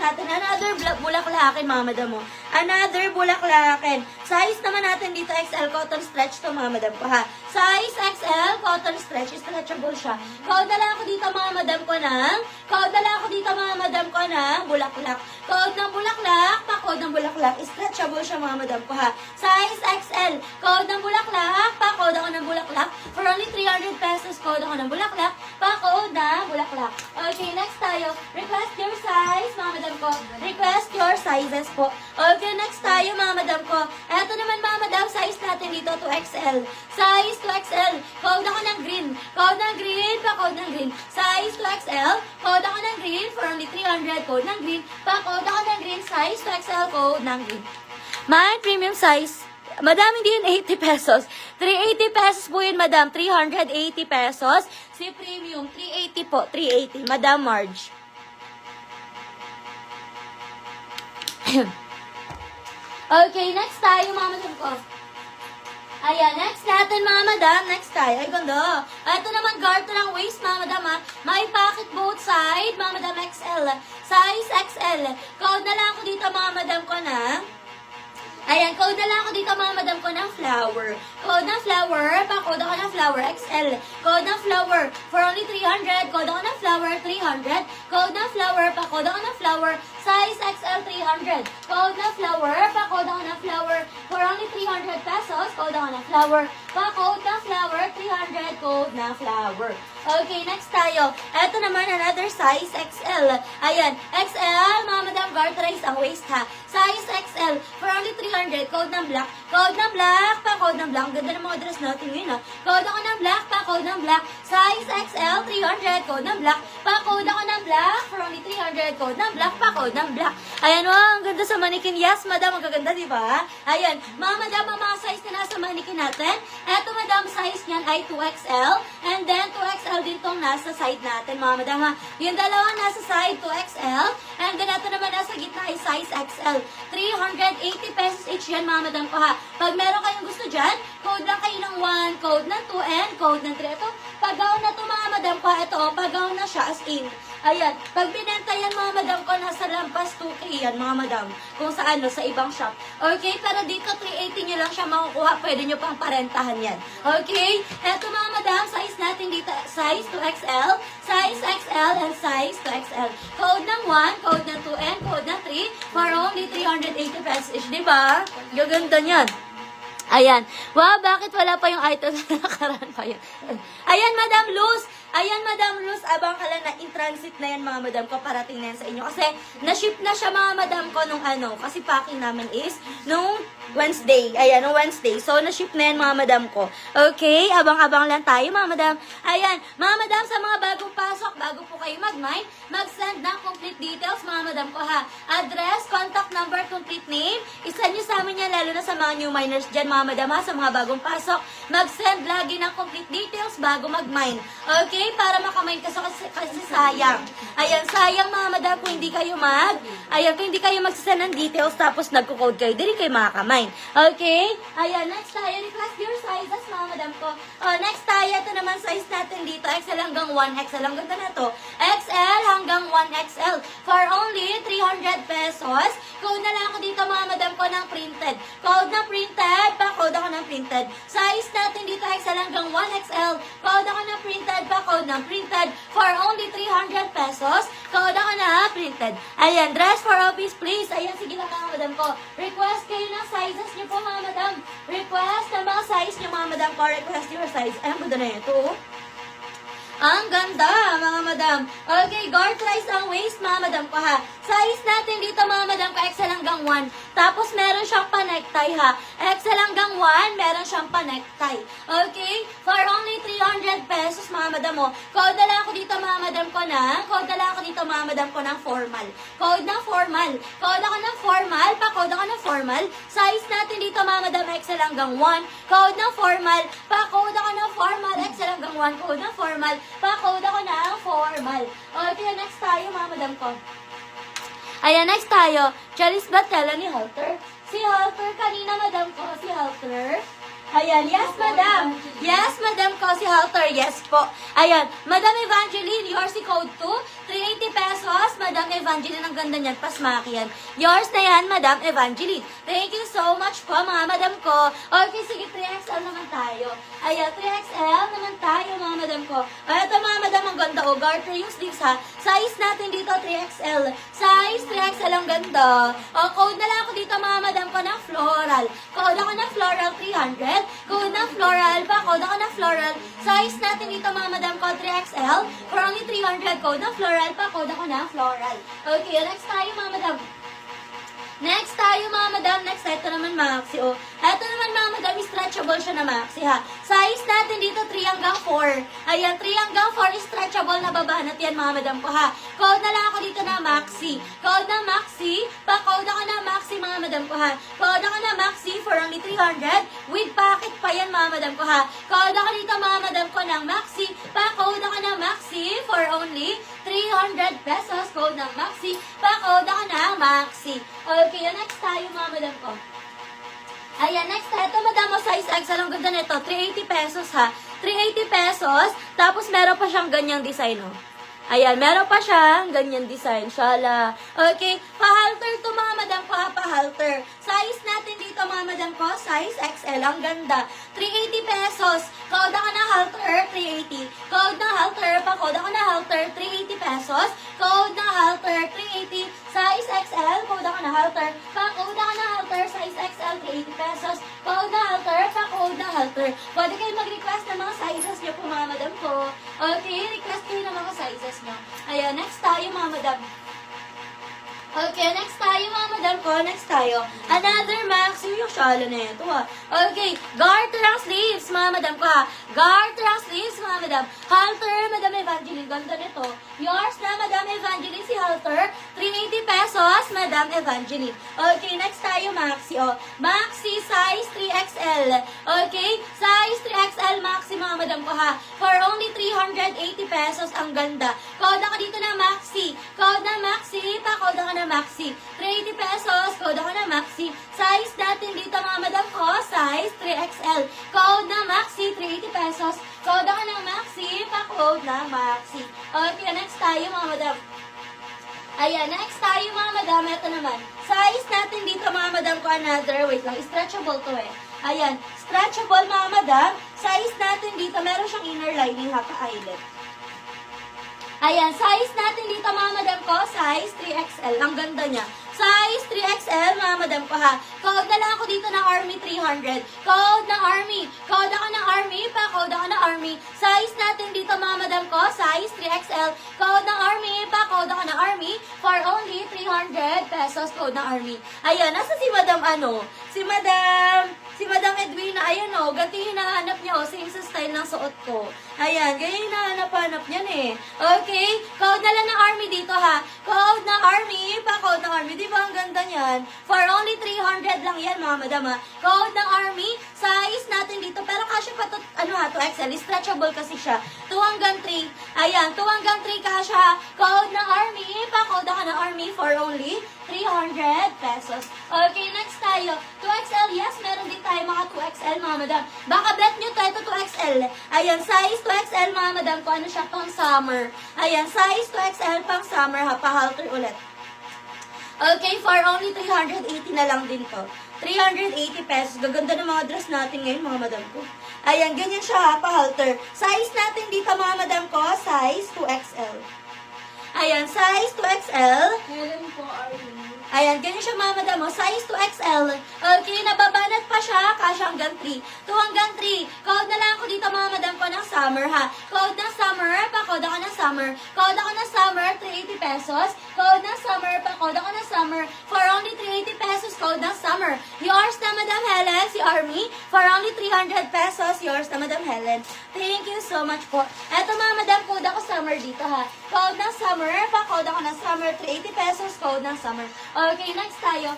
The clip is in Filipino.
natin. Another bulaklakin, mga madam mo. Another bulaklakin. Size naman natin dito, XL cotton stretch to, mga madam ko, ha. Size XL cotton stretch. Stretchable siya. Kaudala ko dito, mga madam ko ng bulaklak. Code ng bulaklak, pa-code ng bulaklak. Stretchable siya, mga madam ko, ha. Size XL. Code ng bulaklak, pa-code ako ng bulaklak. For only 300 pesos, code ako ng bulaklak, pa-code na bulaklak. Okay, next tayo. Request your size, mga madam ko. Request your sizes po. Okay, next tayo, mga madam ko. Eto naman, mga madam, size natin dito, 2XL. Size 2XL. Code ako ng green. Code ng green, pa-code ng green. Size 2XL. Code ako ng green, for only 300, code ng green. Pa-code ako ng green, size 2XL, code ng green. My premium size. Madam, hindi yun 80 pesos. 380 pesos po yun, madam. 380 pesos. Si premium, 380 po. 380. Madam Marge. Okay, next tayo, mga madam ko. Ayan, next natin, mga madam. Next tayo. Ay, ganda. Ito naman, garter ng waist, mga madam, ha. May pocket both side, mga madam, XL. Size XL. Code na lang ako dito, mga madam ko na. Ayan, code na lang ako dito, mga madam ko, ng flower. Code ng flower, pa-code ako ng flower, XL. Code ng flower, for only 300. Code ako ng flower, 300. Code ng flower, pa-code ako ng flower, size XL, 300. Code ng flower, pa-code ako ng flower, for only 300 pesos. Code ako ng flower, pa-code ng flower, 300. Code ng flower. Okay, next tayo. Ito naman, another size, XL. Ayan, XL, mga madam, garterize ang waist, ha. Size XL, for only 300, code ng black. Code ng black, pa-code ng black. Ganda ng mga dress natin ngayon, ha. Code ako ng black, pa-code ng black. Size XL, 300, code ng black. Pa-code ako ng black, for only 300, code ng black, pa-code ng black. Ayan, wow, ang ganda sa mannequin. Yes, madam, ang gaganda, di ba? Ayan, mga madam, ang mga size na nasa mannequin natin. Eto, madam, size niyan ay 2XL. And then, 2XL din tong nasa side natin, mga madam, ha. Yung dalawa nasa side, 2XL. And then, ito naman nasa gitna ay size XL. 380 pesos each yan, mga madam ko, ha. Pag meron kayong gusto dyan, code lang kayo ng 1, code ng 2, and code ng 3. Ito, pagaw na to, mga madam ko, ha. Ito, pagaw na siya as in. Ayan, pag binenta yan, mga madam ko, nasa lampas 2K yan, mga madam. Kung sa ano, sa ibang shop. Okay, pero dito, 380 nyo lang siya makukuha. Pwede nyo pang parentahan yan. Okay, eto, mga madam, size natin dito, size 2XL, size XL, and size 2XL. Code ng 1, code ng 2, and code ng 3 for only 380 pesos each, diba? Gaganda niyan. Ayan. Wow, bakit wala pa yung item na nakaraan pa yun? Ayan, Madam Luz. Ayan, Madam Luz. Abang ka lang na in transit na yan, mga madam ko. Parating na yan sa inyo. Kasi, na-ship na siya, mga madam ko, nung ano. Kasi packing namin is nung Wednesday. Ayan, nung Wednesday. So, na-ship na yan, mga madam ko. Okay? Abang-abang lang tayo, mga madam. Ayan. Mga madam, sa mga bagong pasok, bago po kayo mag-mine, mag-send ng complete details, mga madam ko, ha. Address, contact number, complete name. Isa nyo sa amin yan, lalo na sa mga new miners dyan, mga madam, ha. Sa mga bagong pasok, mag-send lagi ng complete details bago mag-mine. Okay? Para makamine kasi sayang. Ayan, sayang, mga madam, kung hindi kayo kung hindi kayo mag-send ng details, tapos nagko-code kayo, dili kayo makakamine. Okay? Ayan, next tayo, request your sizes, mga madam ko. Next tayo, ito naman size natin dito, XL hanggang 1XL. Ang ganda na to. XL hanggang 1XL. For only 300 pesos. Code na lang ako dito, mga madam ko, ng printed. Code na printed, pa-code ako ng printed. Size natin dito, XL hanggang 1XL. Code ako ng printed, pa-code ng printed. For only 300 pesos. Code ako na printed. Ayan, dress for office, please. Ayan, sige lang, mga madam ko. Request kayo ng sizes niyo po, mga madam. Request ng mga size niyo, mga madam ko. Request your size. Ay, ang ganda na ito. Ang ganda, mga madam. Okay, garterize ang waist, mga madam ko, ha. Size natin dito, mga madam ko, XL hanggang 1. Tapos, meron siyang pa-necktie, ha. XL hanggang 1, meron siyang pa-necktie. Okay? For only 300 pesos, mga madam mo. Code na lang ako dito, mga madam ko, mga madam ko, ng formal. Code ng formal. Code ako ng formal, pa-code ako ng formal. Size natin dito, mga madam, XL hanggang 1. Code ng formal, pa-code ako ng formal. XL hanggang 1, code ng formal. Pa-code ako ng formal. Okay, next tayo, mga madam ko. Ayan, next tayo. Charis Batella ni Halter. Si Halter, kanina, madam ko, si Halter. Ayan, yes, madam. Yes, madam ko si Halter. Yes po. Ayan, Madam Evangeline, yours si code 2. 380 pesos. Madam Evangeline, ang ganda niyan. Pasmaki yan. Yours na yan, Madam Evangeline. Thank you so much po, mga madam ko. Okay, sige, 3XL naman tayo. Ayan, 3XL naman tayo, mga madam ko. Ayan, ito mga madam, ang ganda. O, garter yung sleeves, ha. Size natin dito, 3XL. Size 3XL, ang ganda. O, code na lang ako dito, mga madam ko, ng floral. Code ako ng floral, 300. Code ng floral pa, code ako ng floral. Size natin dito, mga madam ko, 3XL. For only 300, code ng floral pa, code ako ng floral. Okay, next tayo, mga madam. Next tayo, mga madam. Next, ito naman maxi. O, ito naman, mga madam, stretchable siya na maxi, ha. Size natin dito, 3 hanggang 4. Ayan, 3 hanggang 4 stretchable na babanat yan, mga madam ko, ha. Code na lang ako dito na maxi. Code na maxi. Pa-code ako na maxi, mga madam ko, ha. Code ako na maxi for only 300. With packet pa yan, mga madam ko, ha. Code ako dito, mga madam ko, ng maxi. Pa-code ako na maxi for only 300 pesos. Code ng maxi. Pa-code ako na maxi. Okay, next tayo, mga madam ko. Ayan, next, ito madam mo, size XL, ang ganda nito, 380 pesos, ha. 380 pesos, tapos meron pa siyang ganyang design, oh. Ayan, meron pa siyang ganyang design, shala. Okay, pa-halter to, mga madam ko, ha, pa-halter. Size natin dito, mga madam ko, size XL, ang ganda. 380 pesos, code ako na halter, 380. Code na halter, pa-code ako na halter, 380 pesos. Code na halter, 380. Size XL, code ako na halter. Pa-code ako na halter, size XL, 380 pesos. Code na halter, pa-code na halter. Pwede kayo mag-request ng mga sizes niyo po, mga madam ko. Okay, request kayo ng mga sizes niyo. Ayan, next tayo, mga madam. Okay, next tayo, mga madam ko. Next tayo. Another maxi. Yung shala na ito, ha. Okay, garter ang sleeves, mga madam ko, ha. Garter ang sleeves, mga madam. Halter, Madam Evangeline. Ganda nito. Yours na, Madam Evangeline, si halter. 380 pesos, Madam Evangeline. Okay, next tayo, maxi, oh. Maxi, size 3XL. Okay, size 3XL maxi, mga madam ko, ha. For only 380 pesos, ang ganda. Code ako dito na maxi. Code na maxi, pa-code ako na maxi. 380 pesos, code ako na maxi. Size natin dito, mga madam ko, size 3XL. Code na maxi, 380 pesos. Code ako ng maxi, pa-code na maxi. Okay, next tayo, mga madam. Ayan, next tayo, mga madam. Ito naman. Size natin dito, mga madam ko, another, wait lang, stretchable to, eh. Ayan, stretchable, mga madam. Size natin dito, meron siyang inner lining, ha, ka-eyelet. Ayan, size natin dito, mga madam ko, size 3XL. Ang ganda niya. Size 3XL, mga madam ko, ha. Code na lang ako dito ng Army 300. Code ng Army. Code ako ng Army, pa-code ako ng Army. Size natin dito, mga madam ko, size 3XL. Code ng Army, pa-code ako ng Army. For only 300 pesos, code ng Army. Ayan, nasa si Madam ano? Si Madam Edwina, ayan o, ganti hinahanap niya o, same sa style ng suot ko. Ayan, ganyan hinahanap-hanap niyan eh. Okay, code na lang ng Army dito, ha. Code ng Army, pa-code ng Army. Di ba ang ganda niyan? For only 300 lang yan, mga madam, ha. Code ng Army, size natin dito, pero kasya pa to, ano ha, to XL, stretchable kasi siya. 2 hanggang 3, ayan, 2 hanggang 3 kasya, ha. Code ng Army, pa-code ako ng Army for only 300 pesos. Okay, next tayo. 2XL, yes, meron din tayo mga 2XL, mga madam. Baka bet nyo to, ito 2XL. Ayan, size 2XL, mga madam, kung ano siya, pang summer. Ayan, size 2XL, pang summer, ha, pa-halter ulit. Okay, for only 380 na lang din to. 380 pesos. Gaganda ng mga dress natin ngayon, mga madam ko. Ayan, ganyan siya, ha, pa-halter. Size natin dito, mga madam ko, size 2XL. Ayan, size 2XL. Helen po, Arlene. Ayan, ganyan siya, mga madam mo. Size 2XL. Okay, nababanat pa siya. Kasya hanggang 3. 2 hanggang 3. Code na lang ako dito, mga madam ko, ng summer, ha. Code ng summer, pa-code ako ng summer. Code ako ng summer, 380 pesos. Code ng summer, pa-code ako ng summer. For only 380 pesos, code ng summer. Yours na, Madam Helen, si Army. For only 300 pesos, yours na, Madam Helen. Thank you so much po. Eto, mga madam, code ako summer dito, ha. Code ng summer, pa-code ako ng summer, 380 pesos, code ng summer. Okay, next tayo.